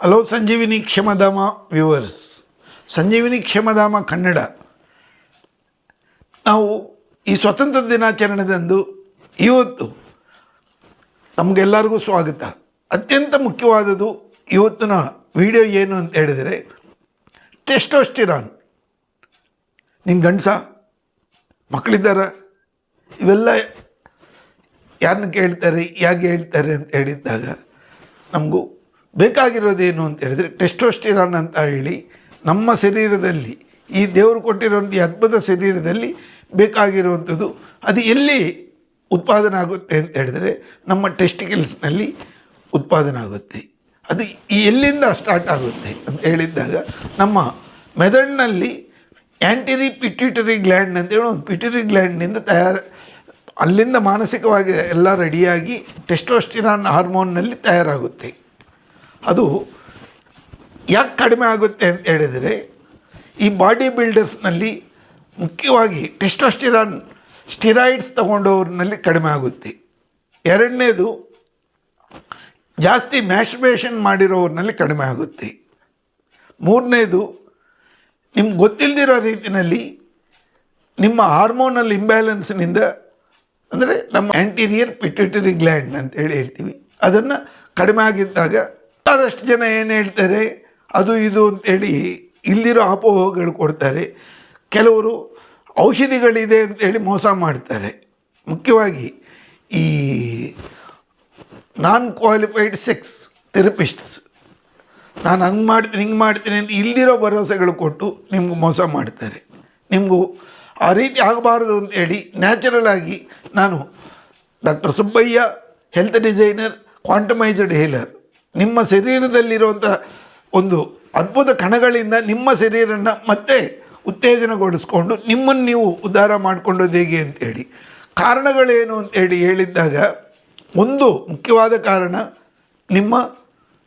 Hello ಸಂಜೀವಿನಿ ಕ್ಷೇಮಧಾಮ viewers, ಸಂಜೀವಿನಿ ಕ್ಷೇಮಧಾಮ ಕನ್ನಡ. ನಾವು ಈ ಸ್ವತಂತ್ರ ದಿನಾಚರಣೆದಂದು ಇವತ್ತು ನಮಗೆಲ್ಲರಿಗೂ ಸ್ವಾಗತ. ಅತ್ಯಂತ ಮುಖ್ಯವಾದದ್ದು ಇವತ್ತಿನ ವಿಡಿಯೋ ಏನು ಅಂತ ಹೇಳಿದರೆ, ಟೆಸ್ಟೋಸ್ಟಿರಾನ್. ನಿನ್ನ ಗಂಡಸ ಮಕ್ಕಳಿದ್ದಾರ, ಇವೆಲ್ಲ ಯಾರನ್ನ ಕೇಳ್ತಾರೆ, ಯಾಕೆ ಹೇಳ್ತಾರೆ ಅಂತ ಹೇಳಿದ್ದಾಗ ನಮಗೂ ಬೇಕಾಗಿರೋದೇನು ಅಂತ ಹೇಳಿದರೆ, ಟೆಸ್ಟೋಸ್ಟಿರಾನ್ ಅಂತ ಹೇಳಿ ನಮ್ಮ ಶರೀರದಲ್ಲಿ, ಈ ದೇವರು ಕೊಟ್ಟಿರುವಂಥ ಈ ಅದ್ಭುತ ಶರೀರದಲ್ಲಿ ಬೇಕಾಗಿರುವಂಥದ್ದು. ಅದು ಎಲ್ಲಿ ಉತ್ಪಾದನೆ ಆಗುತ್ತೆ ಅಂತ ಹೇಳಿದರೆ, ನಮ್ಮ ಟೆಸ್ಟಿಕಲ್ಸ್ನಲ್ಲಿ ಉತ್ಪಾದನೆ ಆಗುತ್ತೆ. ಅದು ಎಲ್ಲಿಂದ ಸ್ಟಾರ್ಟ್ ಆಗುತ್ತೆ ಅಂತ ಹೇಳಿದ್ದಾಗ, ನಮ್ಮ ಮೆದುಳಿನಲ್ಲಿ ಆ್ಯಂಟಿರಿ ಪಿಟ್ಯೂಟರಿ ಗ್ಲ್ಯಾಂಡ್ ಅಂತೇಳಿ ಒಂದು ಪಿಟ್ಯೂಟರಿ ಗ್ಲ್ಯಾಂಡ್ನಿಂದ ಅಲ್ಲಿಂದ ಮಾನಸಿಕವಾಗಿ ಎಲ್ಲ ರೆಡಿಯಾಗಿ ಟೆಸ್ಟೋಸ್ಟಿರಾನ್ ಹಾರ್ಮೋನ್ನಲ್ಲಿ ತಯಾರಾಗುತ್ತೆ. ಅದು ಯಾಕೆ ಕಡಿಮೆ ಆಗುತ್ತೆ ಅಂತ ಹೇಳಿದರೆ, ಈ ಬಾಡಿ ಬಿಲ್ಡರ್ಸ್ನಲ್ಲಿ ಮುಖ್ಯವಾಗಿ ಟೆಸ್ಟೋಸ್ಟಿರಾನ್ ಸ್ಟಿರಾಯ್ಡ್ಸ್ ತಗೊಂಡವ್ರನ್ನಲ್ಲಿ ಕಡಿಮೆ ಆಗುತ್ತೆ. ಎರಡನೇದು, ಜಾಸ್ತಿ ಮ್ಯಾಸ್ಟರ್ಬೇಷನ್ ಮಾಡಿರೋವ್ರನ್ನಲ್ಲಿ ಕಡಿಮೆ ಆಗುತ್ತೆ. ಮೂರನೇದು, ನಿಮ್ಗೆ ಗೊತ್ತಿಲ್ಲದಿರೋ ರೀತಿಯಲ್ಲಿ ನಿಮ್ಮ ಹಾರ್ಮೋನಲ್ ಇಂಬ್ಯಾಲೆನ್ಸ್ನಿಂದ, ಅಂದರೆ ನಮ್ಮ ಆ್ಯಂಟೀರಿಯರ್ ಪಿಟ್ಯೂಟರಿ ಗ್ಲ್ಯಾಂಡ್ ಅಂತೇಳಿ ಹೇಳ್ತೀವಿ, ಅದನ್ನು ಕಡಿಮೆ ಆಗಿದ್ದಾಗ ಆದಷ್ಟು ಜನ ಏನು ಹೇಳ್ತಾರೆ, ಅದು ಇದು ಅಂತೇಳಿ ಇಲ್ದಿರೋ ಅಪೋಹಗಳು ಕೊಡ್ತಾರೆ. ಕೆಲವರು ಔಷಧಿಗಳಿದೆ ಅಂತೇಳಿ ಮೋಸ ಮಾಡ್ತಾರೆ. ಮುಖ್ಯವಾಗಿ ಈ ನಾನ್ ಕ್ವಾಲಿಫೈಡ್ ಸೆಕ್ಸ್ ಥೆರಪಿಸ್ಟ್ಸ್, ನಾನು ಹಂಗೆ ಮಾಡ್ತೀನಿ ಹಿಂಗೆ ಮಾಡ್ತೀನಿ ಅಂತ ಇಲ್ದಿರೋ ಭರವಸೆಗಳು ಕೊಟ್ಟು ನಿಮ್ಗೆ ಮೋಸ ಮಾಡ್ತಾರೆ. ನಿಮಗೂ ಆ ರೀತಿ ಆಗಬಾರ್ದು ಅಂತೇಳಿ ನ್ಯಾಚುರಲ್ ಆಗಿ ನಾನು doctor Subbaiah, health designer, ಕ್ವಾಂಟಮೈಸ್ಡ್ healer, ನಿಮ್ಮ ಶರೀರದಲ್ಲಿರುವಂಥ ಒಂದು ಅದ್ಭುತ ಕಣಗಳಿಂದ ನಿಮ್ಮ ಶರೀರನ ಮತ್ತೆ ಉತ್ತೇಜನಗೊಳಿಸ್ಕೊಂಡು ನಿಮ್ಮನ್ನು ನೀವು ಉದ್ಧಾರ ಮಾಡಿಕೊಂಡೋದು ಹೇಗೆ ಅಂತೇಳಿ. ಕಾರಣಗಳೇನು ಅಂತೇಳಿ ಹೇಳಿದ್ದಾಗ, ಒಂದು ಮುಖ್ಯವಾದ ಕಾರಣ ನಿಮ್ಮ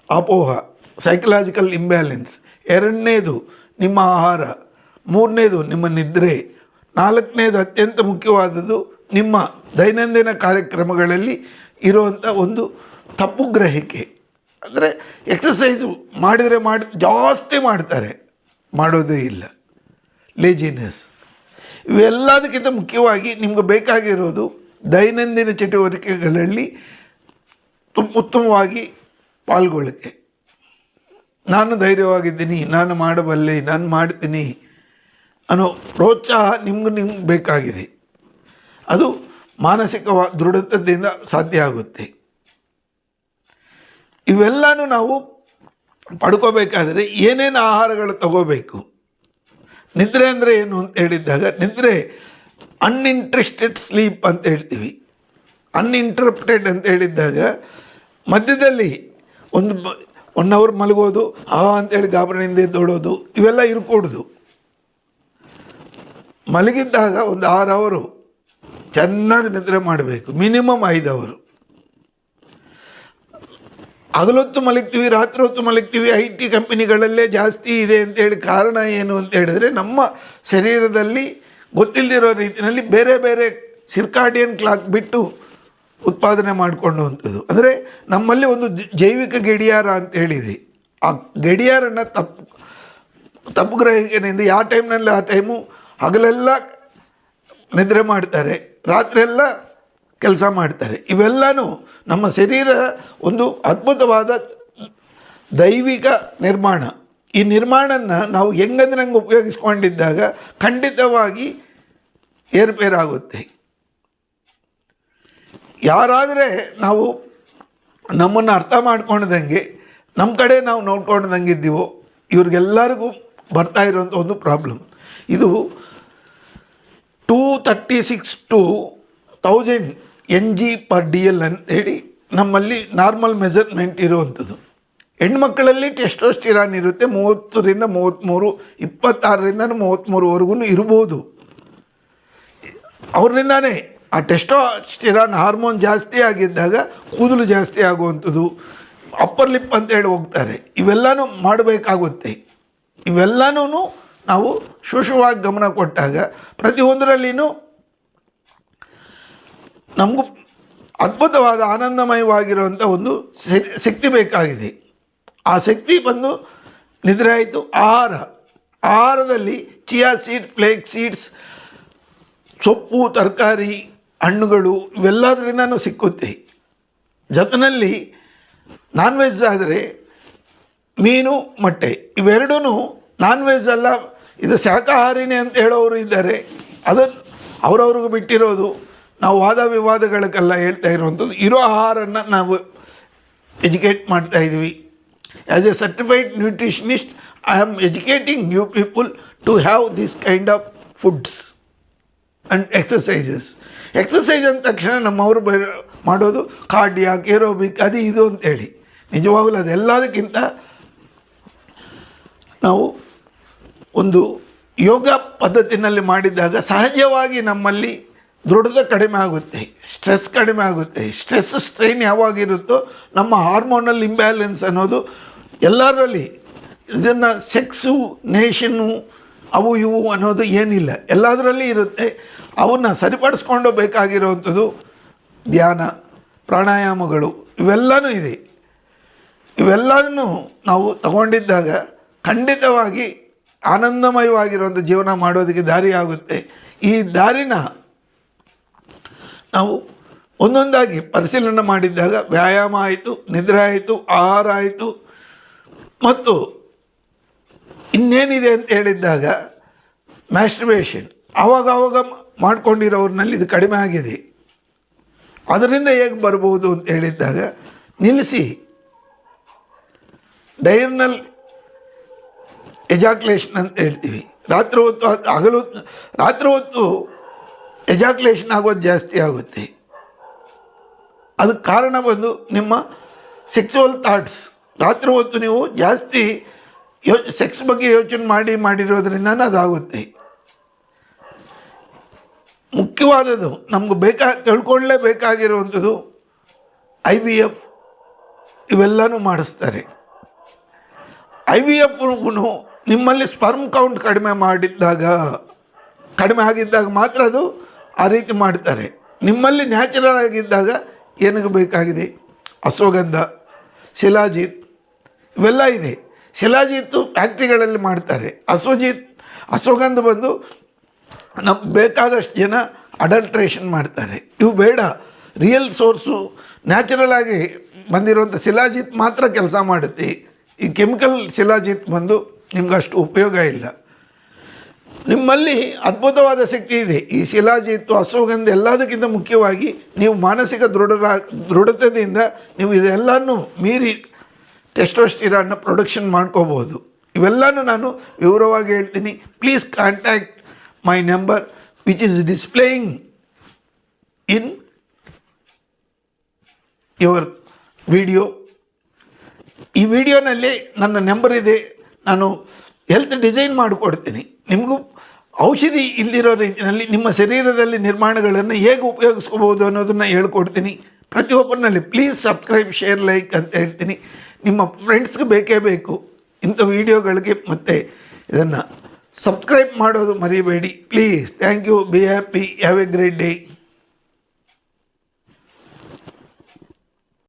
ಅಪೋಹ, ಸೈಕಲಾಜಿಕಲ್ ಇಂಬ್ಯಾಲೆನ್ಸ್. ಎರಡನೇದು ನಿಮ್ಮ ಆಹಾರ. ಮೂರನೇದು ನಿಮ್ಮ ನಿದ್ರೆ. ನಾಲ್ಕನೇದು ಅತ್ಯಂತ ಮುಖ್ಯವಾದದ್ದು ನಿಮ್ಮ ದೈನಂದಿನ ಕಾರ್ಯಕ್ರಮಗಳಲ್ಲಿ ಇರುವಂಥ ಒಂದು ತಪ್ಪು ಗ್ರಹಿಕೆ. ಅಂದರೆ ಎಕ್ಸಸೈಸು ಮಾಡಿದರೆ ಜಾಸ್ತಿ ಮಾಡ್ತಾರೆ, ಮಾಡೋದೇ ಇಲ್ಲ, ಲೇಜಿನೆಸ್. ಇವೆಲ್ಲದಕ್ಕಿಂತ ಮುಖ್ಯವಾಗಿ ನಿಮ್ಗೆ ಬೇಕಾಗಿರೋದು ದೈನಂದಿನ ಚಟುವಟಿಕೆಗಳಲ್ಲಿ ಉತ್ತಮವಾಗಿ ಪಾಲ್ಗೊಳ್ಳಕ್ಕೆ. ನಾನು ಧೈರ್ಯವಾಗಿದ್ದೀನಿ, ನಾನು ಮಾಡಬಲ್ಲೆ, ನಾನು ಮಾಡ್ತೀನಿ ಅನ್ನೋ ಪ್ರೋತ್ಸಾಹ ನಿಮ್ಗೆ ಬೇಕಾಗಿದೆ. ಅದು ಮಾನಸಿಕ ದೃಢತೆಯಿಂದ ಸಾಧ್ಯ ಆಗುತ್ತೆ. ಇವೆಲ್ಲನೂ ನಾವು ಪಡ್ಕೋಬೇಕಾದರೆ ಏನೇನು ಆಹಾರಗಳು ತಗೋಬೇಕು. ನಿದ್ರೆ ಅಂದರೆ ಏನು ಅಂತ ಹೇಳಿದ್ದಾಗ, ನಿದ್ರೆ ಅನ್ಇಂಟ್ರೆಸ್ಟೆಡ್ ಸ್ಲೀಪ್ ಅಂತ ಹೇಳ್ತೀವಿ. ಅನ್ಇಂಟರಪ್ಟೆಡ್ ಅಂತ ಹೇಳಿದ್ದಾಗ, ಮಧ್ಯದಲ್ಲಿ 1 ಅವರ್ ಮಲಗೋದು, ಅಂತೇಳಿ ಗಾಬರಿನಿಂದ ಎದ್ದೋಡೋದು, ಇವೆಲ್ಲ ಇರ್ಕೂಡ್ದು. ಮಲಗಿದ್ದಾಗ 6 ಅವರು ಚೆನ್ನಾಗಿ ನಿದ್ರೆ ಮಾಡಬೇಕು, ಮಿನಿಮಮ್ 5 ಅವರು. ಹಗಲೊತ್ತು ಮಲಗ್ತೀವಿ, ರಾತ್ರಿ ಹೊತ್ತು ಮಲಗ್ತೀವಿ. IT ಕಂಪನಿಗಳಲ್ಲೇ ಜಾಸ್ತಿ ಇದೆ ಅಂತೇಳಿ. ಕಾರಣ ಏನು ಅಂತ ಹೇಳಿದರೆ, ನಮ್ಮ ಶರೀರದಲ್ಲಿ ಗೊತ್ತಿಲ್ಲದಿರೋ ರೀತಿಯಲ್ಲಿ ಬೇರೆ ಬೇರೆ ಸಿರ್ಕಾಡಿಯನ್ ಕ್ಲಾಕ್ ಬಿಟ್ಟು ಉತ್ಪಾದನೆ ಮಾಡಿಕೊಳ್ಳುವಂಥದ್ದು. ಅಂದರೆ ನಮ್ಮಲ್ಲಿ ಒಂದು ಜೈವಿಕ ಗಡಿಯಾರ ಅಂತ ಹೇಳಿದೆ. ಆ ಗಡಿಯಾರನ್ನು ತಪ್ಪು ಗ್ರಹಿಕೆಯಿಂದ ಯಾವ ಟೈಮ್ನಲ್ಲಿ ಆ ಟೈಮು, ಹಗಲೆಲ್ಲ ನಿದ್ರೆ ಮಾಡ್ತಾರೆ, ರಾತ್ರಿಯೆಲ್ಲ ಕೆಲಸ ಮಾಡ್ತಾರೆ. ಇವೆಲ್ಲನೂ ನಮ್ಮ ಶರೀರ ಒಂದು ಅದ್ಭುತವಾದ ದೈವಿಕ ನಿರ್ಮಾಣ. ಈ ನಿರ್ಮಾಣನ ನಾವು ಹೆಂಗಂದ್ರೆ ಹಂಗೆ ಉಪಯೋಗಿಸ್ಕೊಂಡಿದ್ದಾಗ ಖಂಡಿತವಾಗಿ ಏರುಪೇರಾಗುತ್ತೆ. ಯಾರಾದರೆ ನಾವು ನಮ್ಮನ್ನು ಅರ್ಥ ಮಾಡ್ಕೊಳ್ದಂಗೆ, ನಮ್ಮ ಕಡೆ ನಾವು ನೋಡ್ಕೊಳ್ದಂಗೆ ಇದ್ದೀವೋ, ಇವ್ರಿಗೆಲ್ಲರಿಗೂ ಬರ್ತಾ ಇರೋಂಥ ಒಂದು ಪ್ರಾಬ್ಲಮ್ ಇದು. 236 to 1000 Ng/dl ಅಂತೇಳಿ ನಮ್ಮಲ್ಲಿ ನಾರ್ಮಲ್ ಮೆಜರ್ಮೆಂಟ್ ಇರುವಂಥದ್ದು. ಹೆಣ್ಮಕ್ಕಳಲ್ಲಿ ಟೆಸ್ಟೋಸ್ಟಿರಾನ್ ಇರುತ್ತೆ 30ರಿಂದ 33, 26ರಿಂದ 33ವರೆಗೂ ಇರ್ಬೋದು. ಅವರಿಂದಾನೇ ಆ ಟೆಸ್ಟೋಸ್ಟಿರಾನ್ ಹಾರ್ಮೋನ್ ಜಾಸ್ತಿ ಆಗಿದ್ದಾಗ ಕೂದಲು ಜಾಸ್ತಿ ಆಗುವಂಥದ್ದು, ಅಪ್ಪರ್ ಲಿಪ್ ಅಂತೇಳಿ ಹೋಗ್ತಾರೆ. ಇವೆಲ್ಲನೂ ಮಾಡಬೇಕಾಗುತ್ತೆ. ಇವೆಲ್ಲನೂ ನಾವು ಸೂಕ್ಷ್ಮವಾಗಿ ಗಮನ ಕೊಟ್ಟಾಗ ಪ್ರತಿಯೊಂದರಲ್ಲಿನೂ ನಮಗೂ ಅದ್ಭುತವಾದ ಆನಂದಮಯವಾಗಿರುವಂಥ ಒಂದು ಶಕ್ತಿ ಬೇಕಾಗಿದೆ. ಆ ಶಕ್ತಿ ಬಂದು ನಿದ್ರೆ ಆಯಿತು. ಆಹಾರದಲ್ಲಿ ಚಿಯಾ ಸೀಡ್ಸ್, ಫ್ಲೇಕ್ ಸೀಡ್ಸ್, ಸೊಪ್ಪು, ತರಕಾರಿ, ಹಣ್ಣುಗಳು ಇವೆಲ್ಲದರಿಂದನೂ ಸಿಕ್ಕುತ್ತೆ. ಜೊತೆಯಲ್ಲಿ ನಾನ್ ವೆಜ್ ಆದರೆ ಮೀನು, ಮೊಟ್ಟೆ ಇವೆರಡೂ ನಾನ್ ವೆಜ್ ಅಲ್ಲ, ಇದು ಶಾಕಾಹಾರಿನೇ ಅಂತ ಹೇಳೋರು ಇದ್ದಾರೆ. ಅದನ್ನು ಅವರವ್ರಿಗೂ ಬಿಟ್ಟಿರೋದು. ನಾವು ವಾದ ವಿವಾದಗಳಕ್ಕೆಲ್ಲ ಹೇಳ್ತಾ ಇರುವಂಥದ್ದು. ಇರೋ ಆಹಾರನ ನಾವು ಎಜುಕೇಟ್ ಮಾಡ್ತಾಯಿದ್ವಿ. As a certified nutritionist I am educating new people to have this kind of foods and exercises. Exercise ಅಂದ ತಕ್ಷಣ ನಮ್ಮವರು ಮಾಡೋದು ಕಾರ್ಡಿಯಾಕ್, ಏರೋಬಿಕ್, ಅದು ಇದು ಅಂತೇಳಿ. ನಿಜವಾಗಲೂ ಅದೆಲ್ಲದಕ್ಕಿಂತ ನಾವು ಒಂದು ಯೋಗ ಪದ್ಧತಿನಲ್ಲಿ ಮಾಡಿದಾಗ ಸಹಜವಾಗಿ ನಮ್ಮಲ್ಲಿ ದೃಢತೆ ಕಡಿಮೆ ಆಗುತ್ತೆ, ಸ್ಟ್ರೆಸ್ ಕಡಿಮೆ ಆಗುತ್ತೆ. ಸ್ಟ್ರೆಸ್ ಸ್ಟ್ರೈನ್ ಯಾವಾಗಿರುತ್ತೋ ನಮ್ಮ ಹಾರ್ಮೋನಲ್ ಇಂಬ್ಯಾಲೆನ್ಸ್ ಅನ್ನೋದು ಎಲ್ಲರಲ್ಲಿ, ಇದನ್ನು ಸೆಕ್ಸು, ನೇಷನ್ನು, ಅವು ಇವು ಅನ್ನೋದು ಏನಿಲ್ಲ, ಎಲ್ಲದರಲ್ಲಿ ಇರುತ್ತೆ. ಅವನ್ನ ಸರಿಪಡಿಸ್ಕೊಂಡು ಬೇಕಾಗಿರುವಂಥದ್ದು ಧ್ಯಾನ, ಪ್ರಾಣಾಯಾಮಗಳು ಇವೆಲ್ಲವೂ ಇದೆ. ಇವೆಲ್ಲದನ್ನು ನಾವು ತಗೊಂಡಿದ್ದಾಗ ಖಂಡಿತವಾಗಿ ಆನಂದಮಯವಾಗಿರುವಂಥ ಜೀವನ ಮಾಡೋದಕ್ಕೆ ದಾರಿ ಆಗುತ್ತೆ. ಈ ದಾರಿನ ನಾವು ಒಂದೊಂದಾಗಿ ಪರಿಶೀಲನೆ ಮಾಡಿದ್ದಾಗ ವ್ಯಾಯಾಮ ಆಯಿತು, ನಿದ್ರೆ ಆಯಿತು, ಆಹಾರ ಆಯಿತು, ಮತ್ತು ಇನ್ನೇನಿದೆ ಅಂತ ಹೇಳಿದ್ದಾಗ ಮ್ಯಾಸ್ಟರ್ಬೇಷನ್ ಆವಾಗ ಮಾಡ್ಕೊಂಡಿರೋರ್ನಲ್ಲಿ ಇದು ಕಡಿಮೆ ಆಗಿದೆ. ಅದರಿಂದ ಹೇಗೆ ಬರ್ಬೋದು ಅಂತ ಹೇಳಿದ್ದಾಗ ನಿಲ್ಲಿಸಿ ಡೈರ್ನಲ್ ಎಜಾಕ್ಯುಲೇಷನ್ ಅಂತ ಹೇಳ್ತೀವಿ. ರಾತ್ರಿ ಹೊತ್ತು ಎಜಾಕ್ಯುಲೇಷನ್ ಆಗೋದು ಜಾಸ್ತಿ ಆಗುತ್ತೆ. ಅದಕ್ಕೆ ಕಾರಣ ಬಂದು ನಿಮ್ಮ ಸೆಕ್ಸುವಲ್ ಥಾಟ್ಸ್. ರಾತ್ರಿ ಹೊತ್ತು ನೀವು ಜಾಸ್ತಿ ಸೆಕ್ಸ್ ಬಗ್ಗೆ ಯೋಚನೆ ಮಾಡಿರೋದ್ರಿಂದ ಅದಾಗುತ್ತೆ. ಮುಖ್ಯವಾದದ್ದು ನಮ್ಗೆ ತಿಳ್ಕೊಳ್ಳೇಬೇಕಾಗಿರುವಂಥದ್ದು IVF ಇವೆಲ್ಲನೂ ಮಾಡಿಸ್ತಾರೆ. IVF ನಿಮ್ಮಲ್ಲಿ ಸ್ಪರ್ಮ್ ಕೌಂಟ್ ಕಡಿಮೆ ಆಗಿದ್ದಾಗ ಮಾತ್ರ ಅದು ಆ ರೀತಿ ಮಾಡ್ತಾರೆ. ನಿಮ್ಮಲ್ಲಿ ನ್ಯಾಚುರಲ್ ಆಗಿದ್ದಾಗ ಏನಕ್ಕೆ ಬೇಕಾಗಿದೆ? ಅಶ್ವಗಂಧ, ಶಿಲಾಜಿತ್ ಇವೆಲ್ಲ ಇದೆ. ಶಿಲಾಜಿತ್ತು ಫ್ಯಾಕ್ಟ್ರಿಗಳಲ್ಲಿ ಮಾಡ್ತಾರೆ. ಅಶ್ವಗಂಧ ಬಂದು ನಮ್ಗೆ ಬೇಕಾದಷ್ಟು ಜನ ಅಡಲ್ಟ್ರೇಷನ್ ಮಾಡ್ತಾರೆ. ಇವು ಬೇಡ. ರಿಯಲ್ ಸೋರ್ಸು ನ್ಯಾಚುರಲ್ ಆಗಿ ಬಂದಿರುವಂಥ ಶಿಲಾಜಿತ್ ಮಾತ್ರ ಕೆಲಸ ಮಾಡುತ್ತೆ. ಈ ಕೆಮಿಕಲ್ ಶಿಲಾಜಿತ್ ಬಂದು ನಿಮ್ಗಷ್ಟು ಉಪಯೋಗ ಇಲ್ಲ. ನಿಮ್ಮಲ್ಲಿ ಅದ್ಭುತವಾದ ಶಕ್ತಿ ಇದೆ. ಈ ಶಿಲಾಜಿತ್ತು, ಅಶ್ವಗಂಧ ಎಲ್ಲದಕ್ಕಿಂತ ಮುಖ್ಯವಾಗಿ ನೀವು ಮಾನಸಿಕ ದೃಢತೆಯಿಂದ ನೀವು ಇದೆಲ್ಲನೂ ಮೀರಿ ಟೆಸ್ಟೋಸ್ಟಿರಾನ್ನ ಪ್ರೊಡಕ್ಷನ್ ಮಾಡ್ಕೋಬೋದು. ಇವೆಲ್ಲನೂ ನಾನು ವಿವರವಾಗಿ ಹೇಳ್ತೀನಿ. Please contact my number which is displaying in your video. ಈ ವಿಡಿಯೋನಲ್ಲಿ ನನ್ನ ನಂಬರ್ ಇದೆ. ನಾನು ಹೆಲ್ತ್ ಡಿಸೈನ್ ಮಾಡಿಕೊಡ್ತೀನಿ. ನಿಮಗೂ ಔಷಧಿ ಇಲ್ದಿರೋ ರೀತಿಯಲ್ಲಿ ನಿಮ್ಮ ಶರೀರದಲ್ಲಿ ನಿರ್ಮಾಣಗಳನ್ನು ಹೇಗೆ ಉಪಯೋಗಿಸ್ಕೋಬೋದು ಅನ್ನೋದನ್ನು ಹೇಳ್ಕೊಡ್ತೀನಿ. ಪ್ರತಿಯೊಬ್ಬರಲ್ಲಿ ಪ್ಲೀಸ್ ಸಬ್ಸ್ಕ್ರೈಬ್, ಶೇರ್, ಲೈಕ್ ಅಂತ ಹೇಳ್ತೀನಿ. ನಿಮ್ಮ ಫ್ರೆಂಡ್ಸ್ಗೆ ಬೇಕೇ ಬೇಕು ಇಂಥ ವೀಡಿಯೋಗಳಿಗೆ. ಮತ್ತು ಇದನ್ನು ಸಬ್ಸ್ಕ್ರೈಬ್ ಮಾಡೋದು ಮರಿಬೇಡಿ please. Thank you. Be happy. Have a great day.